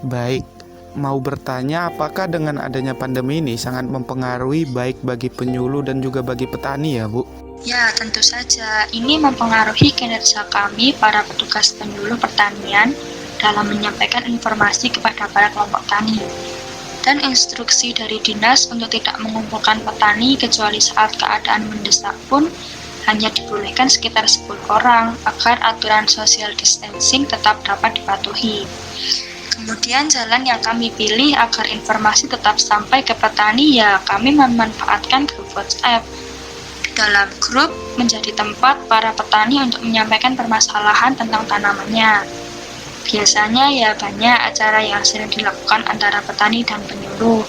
Baik, mau bertanya apakah dengan adanya pandemi ini sangat mempengaruhi baik bagi penyuluh dan juga bagi petani ya, Bu? Ya, tentu saja. Ini mempengaruhi kinerja kami para petugas penyuluh pertanian dalam menyampaikan informasi kepada para kelompok tani. Dan instruksi dari dinas untuk tidak mengumpulkan petani kecuali saat keadaan mendesak pun hanya dibolehkan sekitar 10 orang agar aturan social distancing tetap dapat dipatuhi. Kemudian jalan yang kami pilih agar informasi tetap sampai ke petani ya kami memanfaatkan grup WhatsApp. Dalam grup menjadi tempat para petani untuk menyampaikan permasalahan tentang tanamannya. Biasanya ya banyak acara yang sering dilakukan antara petani dan penyuluh.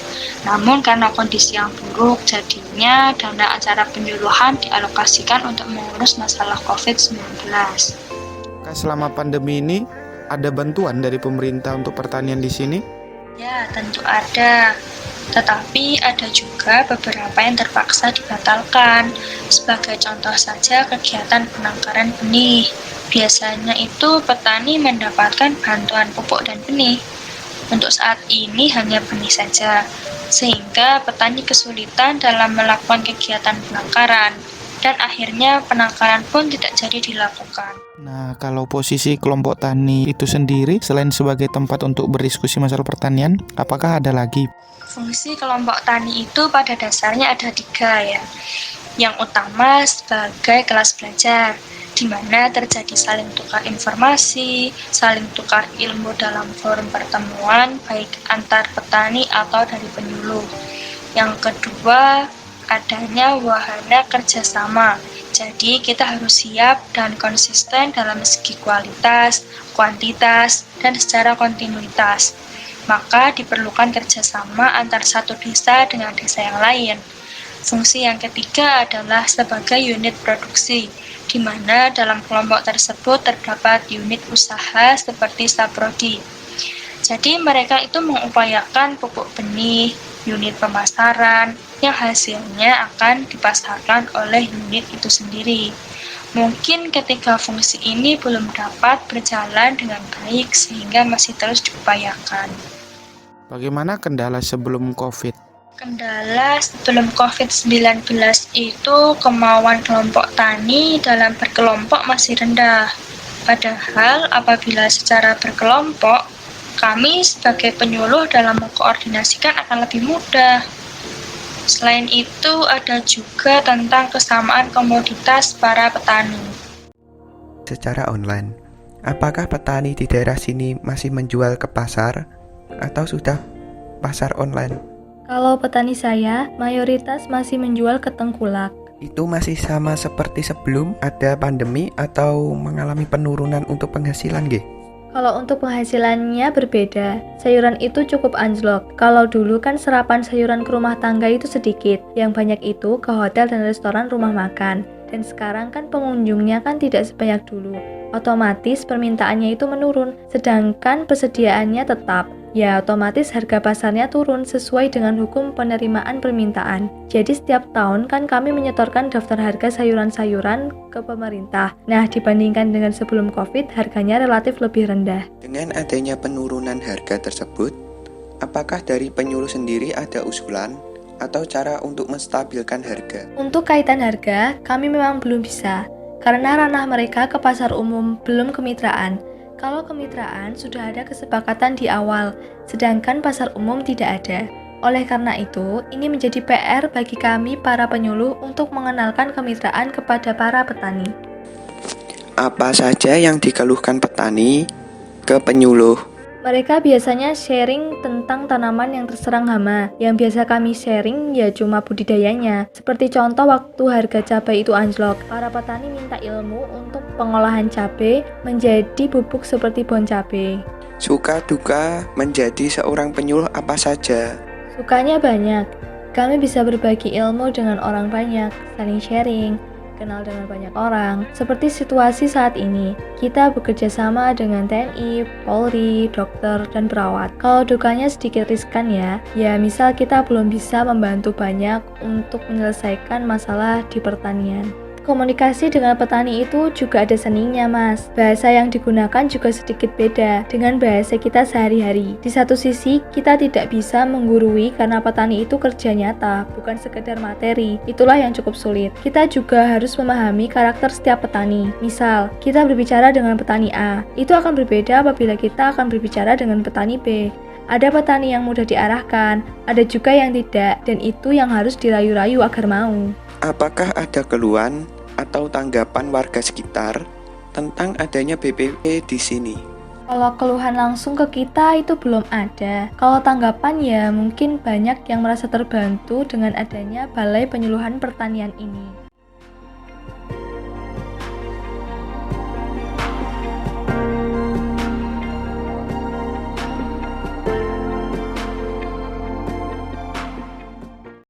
Namun karena kondisi yang buruk, jadinya dana acara penyuluhan dialokasikan untuk mengurus masalah COVID-19. Selama pandemi ini ada bantuan dari pemerintah untuk pertanian di sini? Ya, tentu ada. Tetapi ada juga beberapa yang terpaksa dibatalkan. Sebagai contoh saja kegiatan penangkaran benih. Biasanya itu petani mendapatkan bantuan pupuk dan benih. Untuk saat ini hanya benih saja, sehingga petani kesulitan dalam melakukan kegiatan penangkaran. Dan akhirnya penangkaran pun tidak jadi dilakukan. Nah, kalau posisi kelompok tani itu sendiri, selain sebagai tempat untuk berdiskusi masalah pertanian, apakah ada lagi? Fungsi kelompok tani itu pada dasarnya ada 3 ya. Yang utama sebagai kelas belajar, di mana terjadi saling tukar informasi, saling tukar ilmu dalam forum pertemuan, baik antar petani atau dari penyuluh. Yang kedua, adanya wahana kerjasama. Jadi kita harus siap dan konsisten dalam segi kualitas, kuantitas, dan secara kontinuitas. Maka diperlukan kerjasama antar satu desa dengan desa yang lain. Fungsi yang ketiga adalah sebagai unit produksi, di mana dalam kelompok tersebut terdapat unit usaha seperti saprodi. Jadi mereka itu mengupayakan pupuk benih, unit pemasaran, yang hasilnya akan dipasarkan oleh unit itu sendiri. Mungkin ketiga fungsi ini belum dapat berjalan dengan baik sehingga masih terus diupayakan. Bagaimana kendala sebelum COVID? Kendala sebelum COVID-19 itu kemauan kelompok tani dalam berkelompok masih rendah. Padahal apabila secara berkelompok, kami sebagai penyuluh dalam mengkoordinasikan akan lebih mudah. Selain itu, ada juga tentang kesamaan komoditas para petani. Secara online, apakah petani di daerah sini masih menjual ke pasar atau sudah pasar online? Kalau petani saya, mayoritas masih menjual ke tengkulak. Itu masih sama seperti sebelum ada pandemi atau mengalami penurunan untuk penghasilan, nggih? Kalau untuk penghasilannya berbeda, sayuran itu cukup anjlok. Kalau dulu kan serapan sayuran ke rumah tangga itu sedikit, yang banyak itu ke hotel dan restoran rumah makan. Dan sekarang kan pengunjungnya kan tidak sebanyak dulu. Otomatis permintaannya itu menurun, sedangkan persediaannya tetap. Ya otomatis harga pasarnya turun sesuai dengan hukum penerimaan permintaan. Jadi setiap tahun kan kami menyetorkan daftar harga sayuran-sayuran ke pemerintah. Nah dibandingkan dengan sebelum COVID, harganya relatif lebih rendah. Dengan adanya penurunan harga tersebut, apakah dari penyuluh sendiri ada usulan atau cara untuk menstabilkan harga? Untuk kaitan harga, kami memang belum bisa, karena ranah mereka ke pasar umum belum kemitraan. Kalau kemitraan sudah ada kesepakatan di awal, sedangkan pasar umum tidak ada. Oleh karena itu, ini menjadi PR bagi kami para penyuluh untuk mengenalkan kemitraan kepada para petani. Apa saja yang dikeluhkan petani ke penyuluh? Mereka biasanya sharing tentang tanaman yang terserang hama. Yang biasa kami sharing ya cuma budidayanya. Seperti contoh waktu harga cabai itu anjlok, para petani minta ilmu untuk pengolahan cabai menjadi bubuk seperti bon cabai. Suka duka menjadi seorang penyuluh apa saja? Sukanya banyak. Kami bisa berbagi ilmu dengan orang banyak, saling sharing, kenal dengan banyak orang. Seperti situasi saat ini, kita bekerja sama dengan TNI, Polri, dokter, dan perawat. Kalau dukanya sedikit riskan ya misal kita belum bisa membantu banyak untuk menyelesaikan masalah di pertanian. Komunikasi dengan petani itu juga ada seninya, Mas. Bahasa yang digunakan juga sedikit beda dengan bahasa kita sehari-hari. Di satu sisi, kita tidak bisa menggurui karena petani itu kerja nyata, bukan sekedar materi. Itulah yang cukup sulit. Kita juga harus memahami karakter setiap petani. Misal, kita berbicara dengan petani A, itu akan berbeda apabila kita akan berbicara dengan petani B. Ada petani yang mudah diarahkan, ada juga yang tidak, dan itu yang harus dirayu-rayu agar mau. Apakah ada keluhan atau tanggapan warga sekitar tentang adanya BPP di sini? Kalau keluhan langsung ke kita itu belum ada. Kalau tanggapan ya mungkin banyak yang merasa terbantu dengan adanya Balai Penyuluhan Pertanian ini.